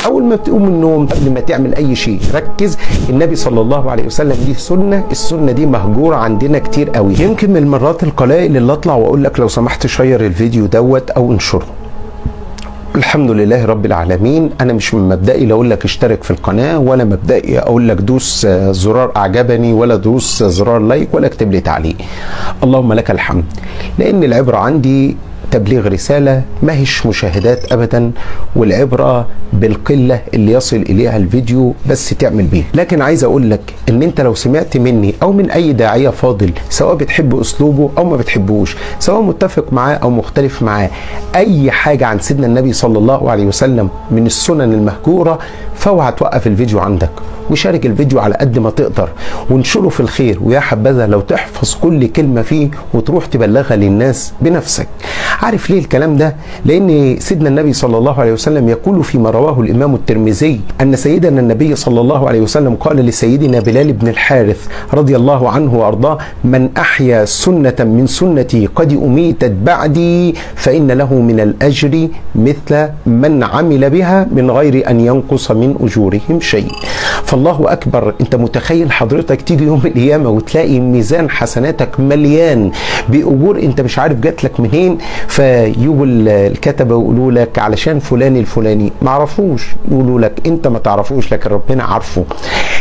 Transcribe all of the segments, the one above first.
اول ما بتقوم من النوم قبل ما تعمل اي شيء ركز. النبي صلى الله عليه وسلم ليه سنه، السنه دي مهجوره عندنا كتير قوي. يمكن من المرات القلائل اللي اطلع واقول لك لو سمحت شير الفيديو دوت او انشره. الحمد لله رب العالمين. انا مش من مبدئي لا اقول لك اشترك في القناه، ولا مبدئي اقول لك دوس زرار اعجبني، ولا دوس زرار لايك، ولا اكتب لي تعليق. اللهم لك الحمد، لان العبره عندي تبليغ رسالة ما هيش مشاهدات أبدا، والعبرة بالقلة اللي يصل إليها الفيديو بس تعمل بيه. لكن عايز أقول لك إن أنت لو سمعت مني أو من أي داعية فاضل، سواء بتحب أسلوبه أو ما بتحبوش، سواء متفق معاه أو مختلف معاه، أي حاجة عن سيدنا النبي صلى الله عليه وسلم من السنن المهجورة، فاوعى توقف الفيديو عندك وشارك الفيديو على قد ما تقدر وانشره في الخير. ويا حبذا لو تحفظ كل كلمة فيه وتروح تبلغها للناس بنفسك. عارف ليه الكلام ده؟ لأن سيدنا النبي صلى الله عليه وسلم يقول فيما رواه الإمام الترمذي أن سيدنا النبي صلى الله عليه وسلم قال لسيدنا بلال بن الحارث رضي الله عنه وأرضاه: من أحيا سنة من سنتي قد أميتت بعدي فإن له من الأجر مثل من عمل بها من غير أن ينقص من أجورهم شيء. فالله أكبر. أنت متخيل حضرتك تيجي يوم القيامة وتلاقي ميزان حسناتك مليان بأجور أنت مش عارف جات لك منين، فيجوا الكتبة يقولوا لك علشان فلان الفلاني ما عرفوش، يقولوا لك أنت ما تعرفوش لكن ربنا عارفه.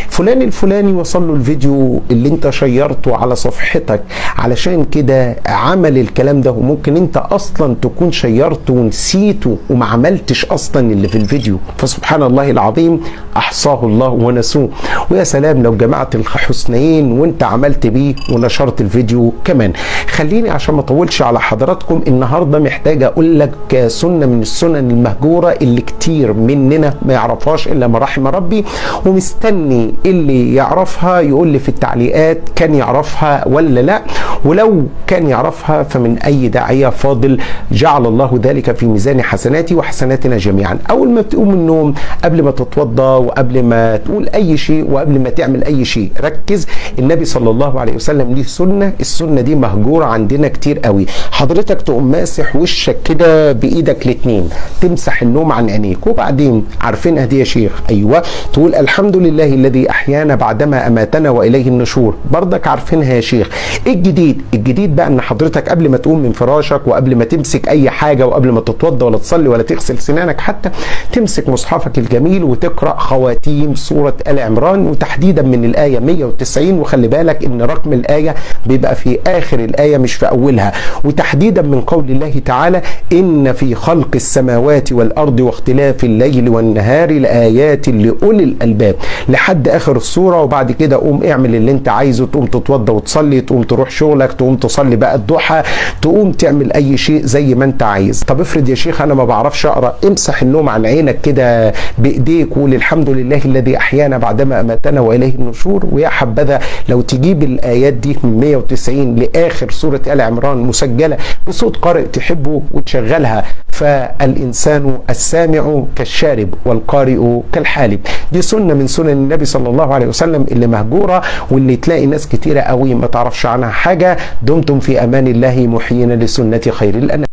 فلان الفلاني وصل له الفيديو اللي انت شيرته على صفحتك، علشان كده عمل الكلام ده، وممكن انت اصلا تكون شيرته ونسيته وما عملتش اصلا اللي في الفيديو. فسبحان الله العظيم، احصاه الله ونسوه. ويا سلام لو جمعت الحسنيين وانت عملت بيه ونشرت الفيديو كمان. خليني عشان ما اطولش على حضراتكم، النهارده محتاج اقول لك سنه من السنن المهجوره اللي كتير مننا ما يعرفهاش الا ما رحم ربي، ومستني اللي يعرفها يقول لي في التعليقات كان يعرفها ولا لا، ولو كان يعرفها فمن اي داعية فاضل جعل الله ذلك في ميزان حسناتي وحسناتنا جميعا. اول ما بتقوم من النوم قبل ما تتوضى وقبل ما تقول اي شيء وقبل ما تعمل اي شيء ركز. النبي صلى الله عليه وسلم ليه سنة، السنة دي مهجورة عندنا كتير قوي. حضرتك تقوم ماسح وشك كده بايدك الاتنين، تمسح النوم عن عينيك، وبعدين عارفينها دي يا شيخ؟ ايوه، تقول الحمد لله الذي احيانا بعدما اماتنا واليه النشور. برضك عارفينها يا شيخ. الجديد بقى ان حضرتك قبل ما تقوم من فراشك وقبل ما تمسك اي حاجه وقبل ما تتوضى ولا تصلي ولا تغسل سنانك حتى، تمسك مصحفك الجميل وتقرا خواتيم سوره ال عمران، وتحديدا من الايه 190. وخلي بالك ان رقم الايه بيبقى في اخر الايه مش في اولها. وتحديدا من قول الله تعالى: ان في خلق السماوات والارض واختلاف الليل والنهار لايات لاولي الالباب، لحد اخر الصوره. وبعد كده قوم اعمل اللي انت عايزه، تقوم تتوضى وتصلي، تقوم تروح شغلك، تقوم تصلي بقى الضحى، تقوم تعمل اي شيء زي ما انت عايز. طب افرض يا شيخ انا ما بعرفش اقرا، امسح النوم عن عينك كده بايديك وقول الحمد لله الذي احيانا بعدما اماتنا واليه النشور. ويا حبذا لو تجيب الايات دي من 190 لاخر سوره ال عمران مسجله بصوت قارئ تحبه وتشغلها. فالانسان السامع كالشارب والقارئ كالحالب. دي سنه من سنن النبي صلى الله عليه وسلم اللي مهجوره، واللي تلاقي ناس كتيره قوي ما تعرفش عنها حاجه. دمتم في امان الله محيين لسنه خير الانام.